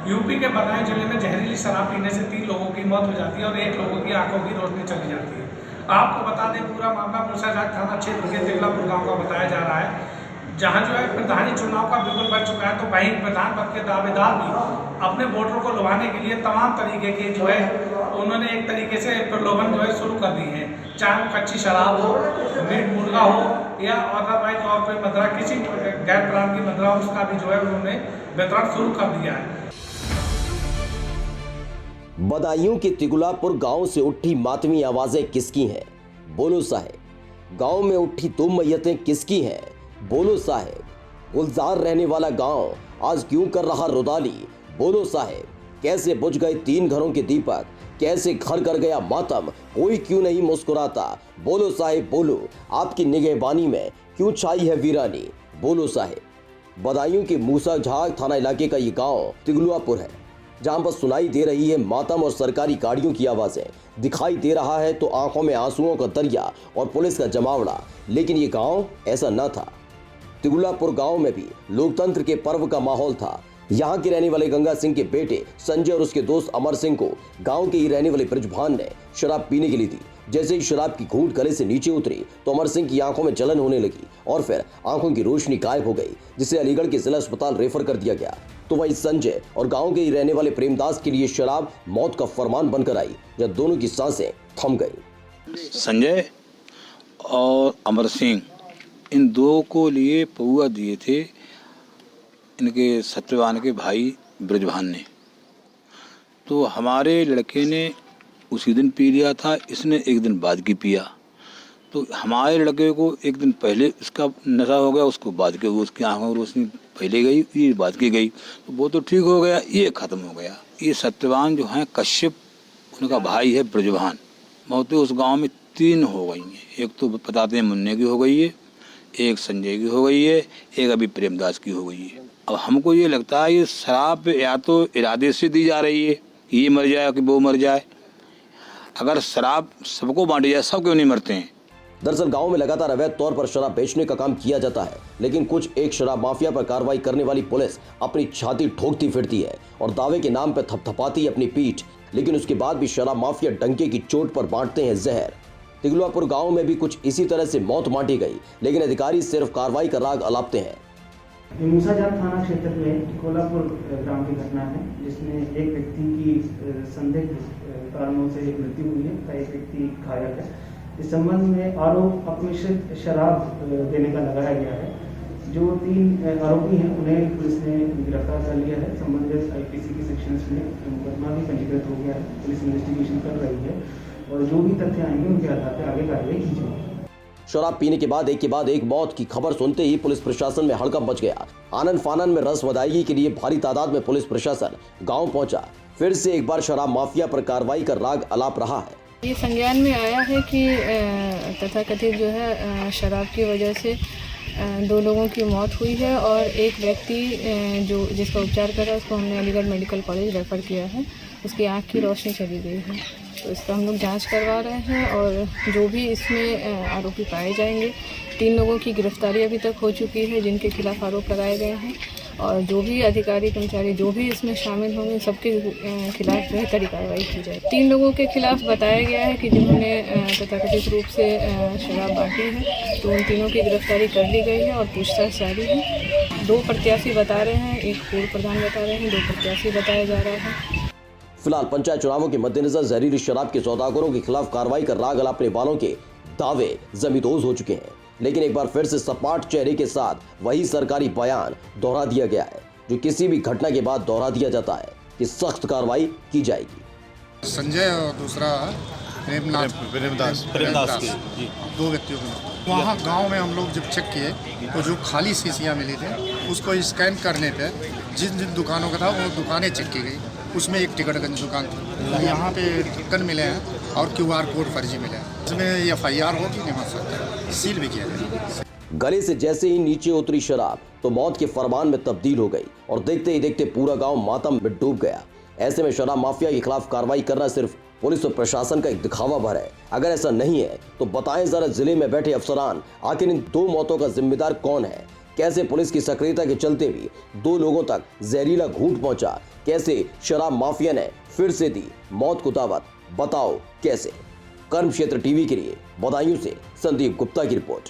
UP के बदायूं जिले में जहरीली शराब पीने से 3 लोगों की मौत हो जाती है और 1 लोगों की आंखों की रोशनी चली जाती है। आपको बता दें, पूरा मामला मूसाजाट थाना क्षेत्र के तिगलापुर गांव का बताया जा रहा है, जहां जो है प्रधानी चुनाव का बिगुल बन चुका है। तो वहीं प्रधान पद के दावेदार भी अपने वोटरों को लुभाने के लिए तमाम तरीके के जो है उन्होंने एक तरीके से प्रलोभन जो है शुरू कर दी है, चाहे वो कच्ची शराब हो, मीट मुर्गा हो या अदरवाइज और कोई मदरा, किसी गैर ब्रांड की मदरा, उसका भी जो है उन्होंने वितरण शुरू कर दिया है। बदायूं के तिगुलापुर गांव से उठी मातमी आवाजें किसकी हैं? बोलो साहेब। गांव में उठी 2 मैयतें किसकी हैं? बोलो साहेब। गुलजार रहने वाला गांव आज क्यों कर रहा रुदाली? बोलो साहेब। कैसे बुझ गए 3 घरों के दीपक? कैसे घर कर गया मातम? कोई क्यों नहीं मुस्कुराता? बोलो साहेब बोलो। आपकी निगहबानी में क्यों छाई है वीरानी? बोलो साहेब। बदायूं के मूसाजाट थाना इलाके का ये गांव तिगुलापुर है, जहां पर सुनाई दे रही है मातम और सरकारी गाड़ियों की आवाजें। दिखाई दे रहा है तो आंखों में आंसुओं का दरिया और पुलिस का जमावड़ा। लेकिन ये गांव ऐसा न था। तिगुलापुर गांव में भी लोकतंत्र के पर्व का माहौल था। यहाँ के रहने वाले गंगा सिंह के बेटे संजय और उसके दोस्त अमर सिंह को गांव के ही रहने वाले बृजभान ने शराब पीने के लिए दी। जैसे ही शराब की घूंट गले से नीचे उतरी तो अमर सिंह की आंखों में जलन होने लगी और फिर आंखों की रोशनी गायब हो गई, जिसे अलीगढ़ के जिला अस्पताल रेफर कर दिया गया। तो वही संजय और गांव के ही रहने वाले प्रेमदास के लिए शराब मौत का फरमान बनकर आई, जब दोनों की सांसें थम गई। संजय और अमर सिंह, इन 2 को लिए पौआ दिए थे इनके सत्यवान के भाई बृजभान ने। तो हमारे लड़के ने उसी दिन पी लिया था, इसने एक दिन बाद की पिया। तो हमारे लड़के को एक दिन पहले इसका नशा हो गया, उसको बाद के उसकी आंखों में रोशनी पहले गई, ये बाद की गई, तो वो तो ठीक हो गया, ये ख़त्म हो गया। ये सत्यवान जो हैं कश्यप, उनका भाई है बृजभान। मौतें उस गांव में 3 हो गई हैं। एक तो बताते हैं मुन्ने की हो गई है, एक संजय की हो गई है, एक अभी प्रेमदास की हो गई है। अब हमको ये लगता है ये शराब या तो इरादे से दी जा रही है कि ये मर जाए कि वो मर जाए। अगर शराब सबको बांटी जाए, सब क्यों नहीं मरते हैं? दरअसल गांव में लगातार अवैध तौर पर शराब बेचने का काम किया जाता है, लेकिन कुछ एक शराब माफिया पर कार्रवाई करने वाली पुलिस अपनी छाती ठोकती फिरती है और दावे के नाम पर थपथपाती है अपनी पीठ, लेकिन उसके बाद भी शराब माफिया डंके की चोट पर बांटते हैं जहर। तिगुलापुर गांव में भी कुछ इसी तरह से मौत बांटी गई, लेकिन अधिकारी सिर्फ कार्रवाई का राग अलापते हैं। मूसाजाट थाना क्षेत्र में तिगुलापुर ग्राम की घटना है, जिसमें एक व्यक्ति की संदिग्ध कारणों से मृत्यु हुई है, एक व्यक्ति घायल है। इस संबंध में आरोप अपमिश्रित शराब देने का लगाया गया है। जो 3 आरोपी हैं उन्हें पुलिस ने गिरफ्तार कर लिया है। संबंधित आईपीसी की सेक्शंस में मुकदमा भी पंजीकृत हो गया है। पुलिस इन्वेस्टिगेशन कर रही है और जो भी तथ्य आएंगे उनके आधार पर आगे कार्रवाई की जाएगी। शराब पीने के बाद एक के बाद एक मौत की खबर सुनते ही पुलिस प्रशासन में हड़कंप मच गया। आनन फानन में रस अदायगी के लिए भारी तादाद में पुलिस प्रशासन गांव पहुंचा। फिर से एक बार शराब माफिया पर कार्रवाई का राग अलाप रहा है। ये संज्ञान में आया है कि तथाकथित जो है शराब की वजह से 2 लोगों की मौत हुई है और एक व्यक्ति जो जिसका उपचार कर रहा है उसको हमने अलीगढ़ मेडिकल कॉलेज रेफ़र किया है। उसकी आँख की रोशनी चली गई है, तो इसका हम लोग जांच करवा रहे हैं और जो भी इसमें आरोपी पाए जाएंगे, 3 लोगों की गिरफ्तारी अभी तक हो चुकी है जिनके खिलाफ आरोप लगाए गए हैं और जो भी अधिकारी कर्मचारी जो भी इसमें शामिल होंगे सबके खिलाफ जो है कड़ी कार्रवाई की जाए। 3 लोगों के खिलाफ बताया गया है कि जिन्होंने तथाकथित रूप से शराब बांटी है, तो उन तीनों की गिरफ्तारी कर ली गई है और पूछताछ जारी है। 2 प्रत्याशी बता रहे हैं, एक पूर्व प्रधान बता रहे हैं, 2 प्रत्याशी बताया जा रहा है। फिलहाल पंचायत चुनावों के मद्देनजर जहरीली शराब के सौदागरों के खिलाफ कार्रवाई कर राग अलापने वालों के दावे जमींदोज हो चुके हैं, लेकिन एक बार फिर से सपाट चेहरे के साथ वही सरकारी बयान दोहरा दिया गया है, जो किसी भी घटना के बाद दोहरा दिया जाता है कि सख्त कार्रवाई की जाएगी। संजय और दूसरा प्रेमदास 2 व्यक्तियों को वहाँ गांव में हम लोग जब चेक किए तो जो खाली शीशियाँ मिली थी उसको स्कैन करने पे जिन जिन दुकानों का था वो दुकानें चेक की गई। उसमें एक टिकटगंज दुकान थी, यहाँ पे टिकट मिले हैं और QR कोड फर्जी मिले हैं। इसमें FIR होगी नहीं हो सकता, सील भी किया गया। गले से जैसे ही नीचे उतरी शराब तो मौत के फरमान में तब्दील हो गई और देखते ही देखते पूरा गांव मातम में डूब गया। ऐसे में शराब माफिया के खिलाफ कार्रवाई करना सिर्फ पुलिस और प्रशासन का एक दिखावा भर है। अगर ऐसा नहीं है तो बताएं जरा जिले में बैठे अफसरान, आखिर इन 2 मौतों का जिम्मेदार कौन है? कैसे पुलिस की सक्रियता के चलते भी 2 लोगों तक जहरीला घूंट पहुंचा, कैसे शराब माफिया ने फिर से दी मौत को दावत, बताओ कैसे। कर्म क्षेत्र टीवी के लिए बदायूं से संदीप गुप्ता की रिपोर्ट।